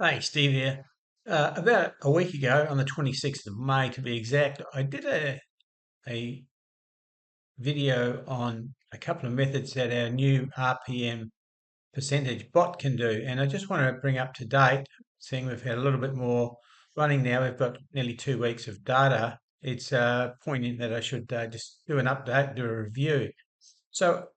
Hey, Steve here. About a week ago, on the 26th of May to be exact, I did a video on a couple of methods that our new RPM percentage bot can do. And I just want to bring up to date, seeing we've had a little bit more running now. We've got nearly 2 weeks of data. It's pointing that I should just do an update, do a review. So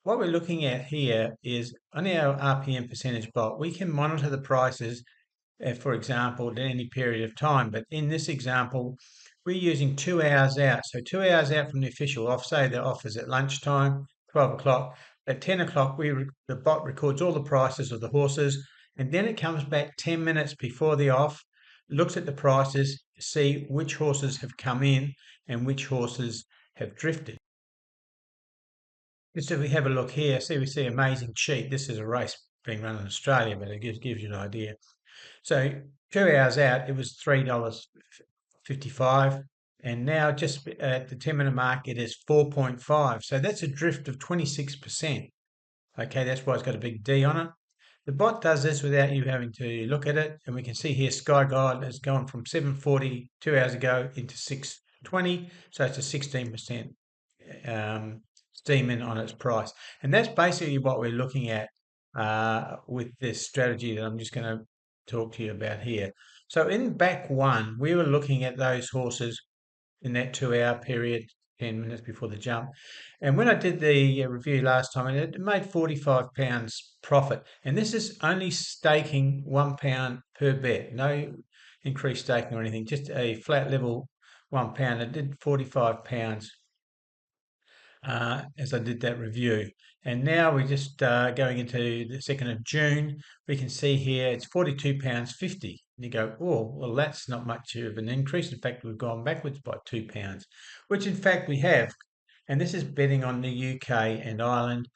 what we're looking at here is on our RPM percentage bot, we can monitor the prices for example, at any period of time. But in this example, we're using 2 hours out. So 2 hours out from the official off, say the off is at lunchtime, 12 o'clock. At 10 o'clock, the bot records all the prices of the horses, and then it comes back 10 minutes before the off, looks at the prices, see which horses have come in and which horses have drifted. Just if we have a look here, we see Amazing Cheat. This is a race being run in Australia, but it gives you an idea. So 2 hours out, it was $3.55, and now just at the 10-minute mark, it is 4.5. So that's a drift of 26%. Okay, that's why it's got a big D on it. The bot does this without you having to look at it, and we can see here Sky Guide has gone from 7.40 2 hours ago into 6.20, so it's a 16% steam in on its price. And that's basically what we're looking at with this strategy that I'm just going to talk to you about here. So in back one, we were looking at those horses in that 2 hour period, 10 minutes before the jump. And when I did the review last time, it made £45 profit. And this is only staking £1 per bet, no increased staking or anything, just a flat level £1. It did £45 as I did that review. And now we're just going into the 2nd of June. We can see here it's £42.50. And you go, oh, well, that's not much of an increase. In fact, we've gone backwards by £2, which in fact we have. And this is betting on the UK and Ireland.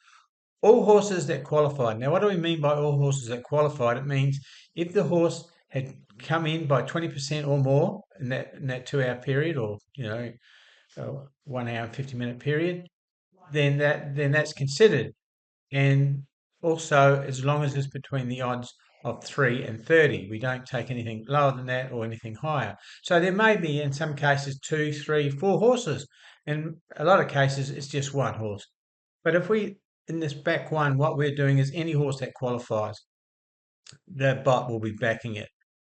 All horses that qualified. Now, what do we mean by all horses that qualified? It means if the horse had come in by 20% or more in that 2 hour period, or 1 hour and 50-minute period, then that's considered. And also, as long as it's between the odds of 3 and 30, we don't take anything lower than that or anything higher. So there may be, in some cases, 2, 3, 4 horses. In a lot of cases, it's just one horse. But if in this back one, what we're doing is any horse that qualifies, the bot will be backing it,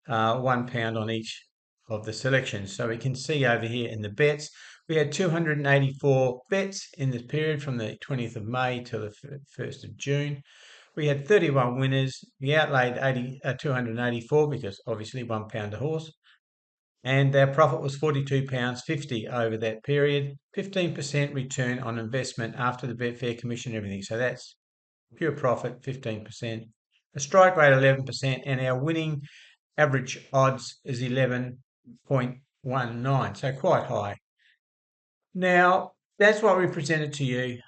£1 on each of the selections. So we can see over here in the bets, we had 284 bets in this period from the 20th of May to the 1st of June. We had 31 winners. We outlaid 284 because obviously £1 a horse. And our profit was £42.50 over that period, 15% return on investment after the Betfair commission and everything. So that's pure profit, 15%. A strike rate, 11%, and our winning average odds is 11.19, so quite high. Now, that's what we presented to you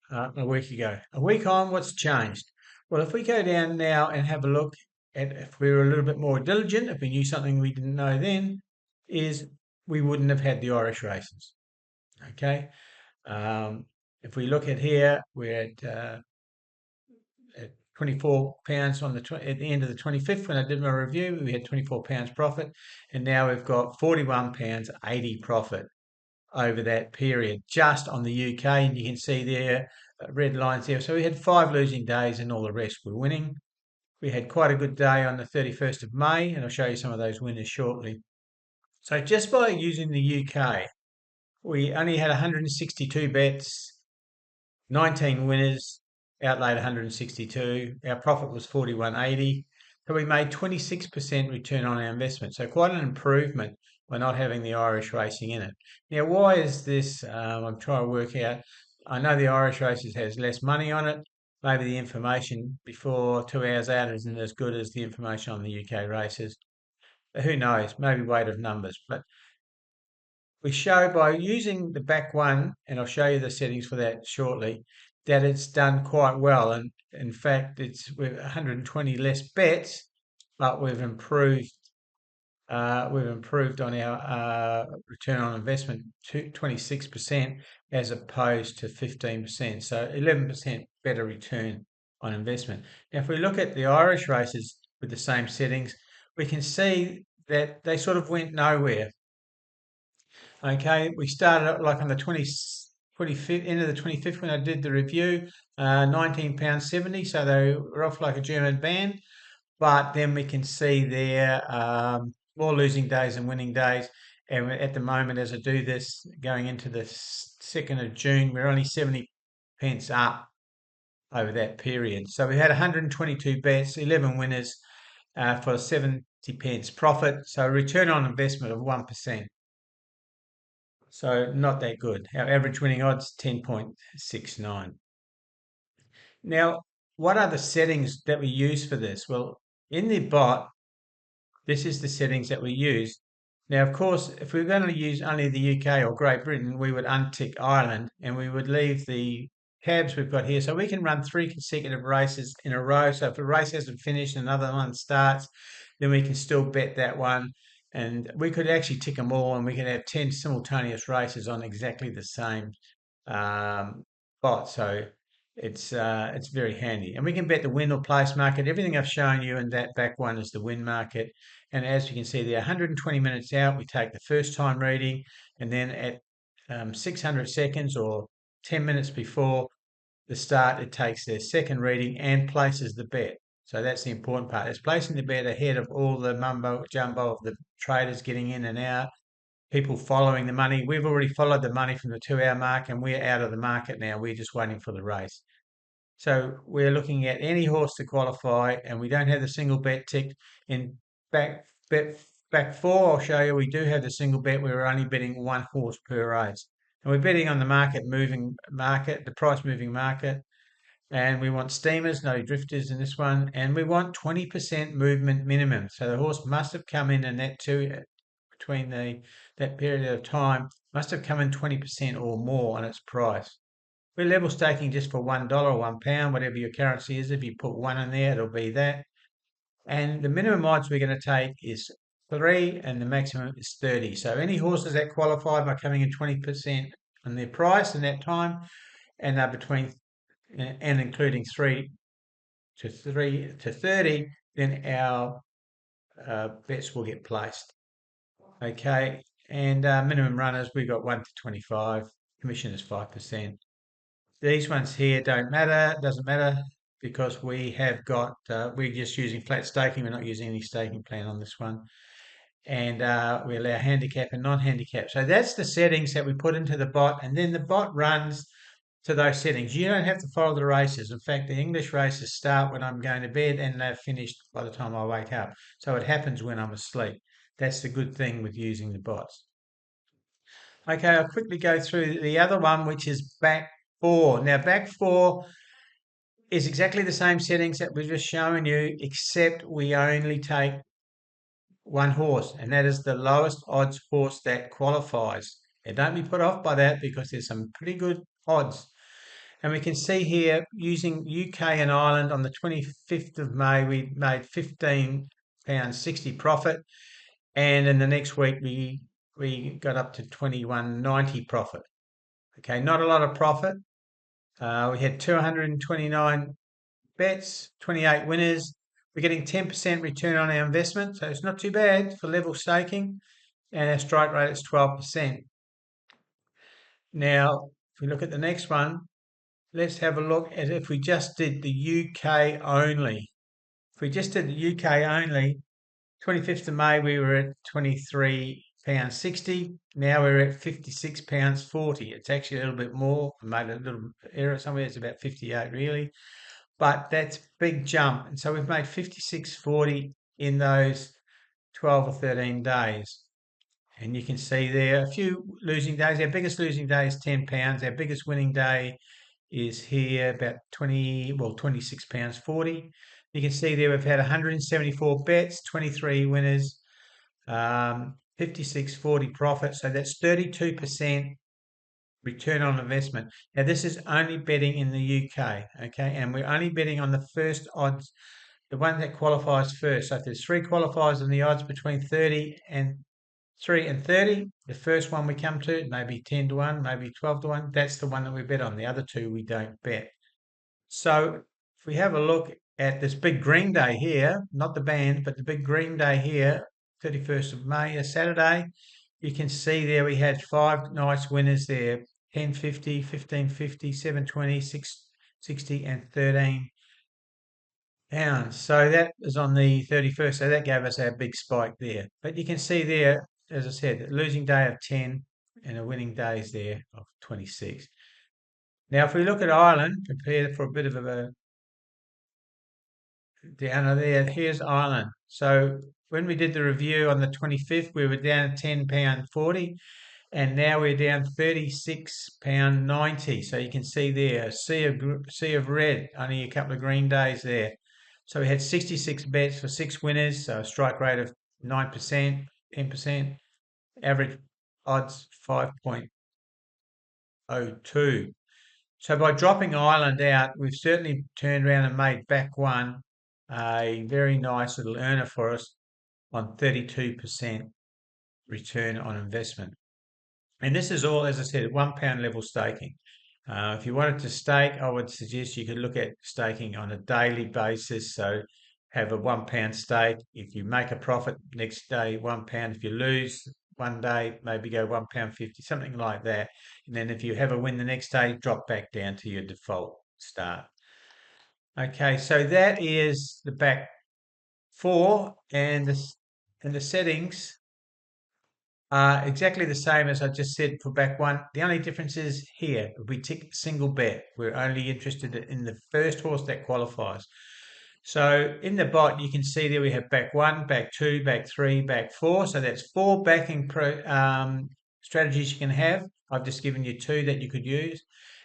a week ago. A week on, what's changed? Well, if we go down now and have a look at if we were a little bit more diligent, if we knew something we didn't know then, is we wouldn't have had the Irish races. Okay. If we look at here, we're at £24 at the end of the 25th when I did my review. We had £24 profit, and now we've got £41.80 profit over that period just on the UK. And you can see there red lines there. So we had 5 losing days, and all the rest were winning. We had quite a good day on the 31st of May, and I'll show you some of those winners shortly. So just by using the UK, we only had 162 bets, 19 winners, outlaid 162. Our profit was 41.80. So we made 26% return on our investment. So quite an improvement by not having the Irish racing in it. Now, why is this? I'm trying to work out. I know the Irish races has less money on it. Maybe the information before 2 hours out isn't as good as the information on the UK races. Who knows? Maybe weight of numbers. But we show by using the back one, and I'll show you the settings for that shortly, that it's done quite well. And in fact, it's with 120 less bets, but we've improved on our return on investment to 26% as opposed to 15%. So 11% better return on investment. Now, if we look at the Irish races with the same settings, we can see that they sort of went nowhere. Okay, we started like on the 25th, end of the 25th when I did the review, £19.70. So they were off like a German band. But then we can see there more losing days than winning days. And at the moment, as I do this, going into the 2nd of June, we're only 70 pence up over that period. So we had 122 bets, 11 winners for 70 pence profit. So a return on investment of 1%. So not that good. Our average winning odds 10.69. Now, what are the settings that we use for this? Well, in the bot, this is the settings that we use. Now, of course, if we're going to use only the UK or Great Britain, we would untick Ireland and we would leave the tabs we've got here. So we can run 3 consecutive races in a row. So if a race hasn't finished and another one starts, then we can still bet that one. And we could actually tick them all and we can have 10 simultaneous races on exactly the same bot. So it's very handy. And we can bet the win or place market. Everything I've shown you in that back one is the win market. And as you can see there, 120 minutes out, we take the first time reading, and then at 600 seconds or 10 minutes before the start, it takes their second reading and places the bet. So that's the important part. It's placing the bet ahead of all the mumbo jumbo of the traders getting in and out, people following the money. We've already followed the money from the 2 hour mark and we're out of the market now. We're just waiting for the race. So we're looking at any horse to qualify, and we don't have the single bet ticked in back four. I'll show you we do have the single bet. We're only betting one horse per race, and we're betting on the the price moving market. And we want steamers, no drifters in this one, and we want 20% movement minimum. So the horse must have come in, and that too between that period of time must have come in 20% or more on its price. We're level staking just for $1 or £1, whatever your currency is. If you put one in there, it'll be that. And the minimum odds we're going to take is 3 and the maximum is 30. So any horses that qualify by coming in 20% on their price in that time and are between and including 3 to 30, then our bets will get placed. Okay, and minimum runners, we've got 1 to 25. Commission is 5%. These ones here doesn't matter because we have got, we're just using flat staking. We're not using any staking plan on this one. And we allow handicap and non-handicap. So that's the settings that we put into the bot. And then the bot runs to those settings. You don't have to follow the races. In fact, the English races start when I'm going to bed and they're finished by the time I wake up. So it happens when I'm asleep. That's the good thing with using the bots. Okay, I'll quickly go through the other one, which is back four. Now, back four is exactly the same settings that we've just shown you, except we only take one horse, and that is the lowest odds horse that qualifies. And don't be put off by that because there's some pretty good odds. And we can see here using UK and Ireland on the 25th of May, we made £15.60 profit. And in the next week, we got up to 21.90 profit. Okay, not a lot of profit. We had 229 bets, 28 winners. We're getting 10% return on our investment, so it's not too bad for level staking. And our strike rate is 12%. Now, if we look at the next one, let's have a look at if we just did the UK only. If we just did the UK only, 25th of May, we were at £23.60. Now we're at £56.40. It's actually a little bit more. I made a little error somewhere. It's about 58 really. But that's a big jump. And so we've made 56.40 in those 12 or 13 days. And you can see there a few losing days. Our biggest losing day is £10. Our biggest winning day is here about £26.40. You can see there we've had 174 bets, 23 winners, 56.40 profit. So that's 32% return on investment. Now this is only betting in the UK, okay, and we're only betting on the first odds, the one that qualifies first. So if there's 3 qualifiers and the odds between 3 and 30, the first one we come to, maybe 10 to 1, maybe 12 to 1, that's the one that we bet on. The other 2 we don't bet. So if we have a look at this big green day here, not the band, but the big green day here, 31st of May, a Saturday, you can see there we had 5 nice winners there, 10.50, 15.50, 7.20, 6.60 and 13 pounds. So that was on the 31st. So that gave us our big spike there. But you can see there, as I said, a losing day of 10 and a winning days there of 26. Now, if we look at Ireland, compare for a bit of a down there, here's Ireland. So when we did the review on the 25th, we were down £10.40 and now we're down £36.90. So you can see there a sea of red, only a couple of green days there. So we had 66 bets for 6 winners, so a strike rate of 9%, 10%, average odds 5.02. So by dropping Ireland out, we've certainly turned around and made back one a very nice little earner for us on 32% return on investment. And this is all, as I said, £1 level staking. If you wanted to stake, I would suggest you could look at staking on a daily basis. So have a £1 stake. If you make a profit next day, £1. If you lose one day, maybe go £1.50, something like that. And then if you have a win the next day, drop back down to your default start. Okay, so that is the back four, and the settings are exactly the same as I just said for back one. The only difference is here, we tick single bet. We're only interested in the first horse that qualifies. So in the bot, you can see there we have back one, back two, back three, back four. So that's four backing strategies you can have. I've just given you two that you could use.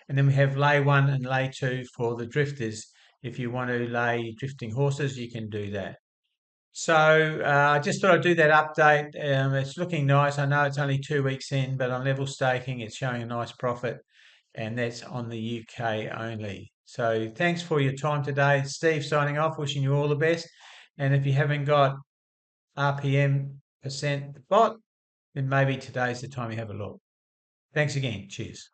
And then we have lay one and lay two for the drifters. If you want to lay drifting horses, you can do that. So I just thought I'd do that update. It's looking nice. I know it's only 2 weeks in, but on level staking, it's showing a nice profit, and that's on the UK only. So thanks for your time today. It's Steve signing off, wishing you all the best. And if you haven't got RPM percent bot, then maybe today's the time you have a look. Thanks again. Cheers.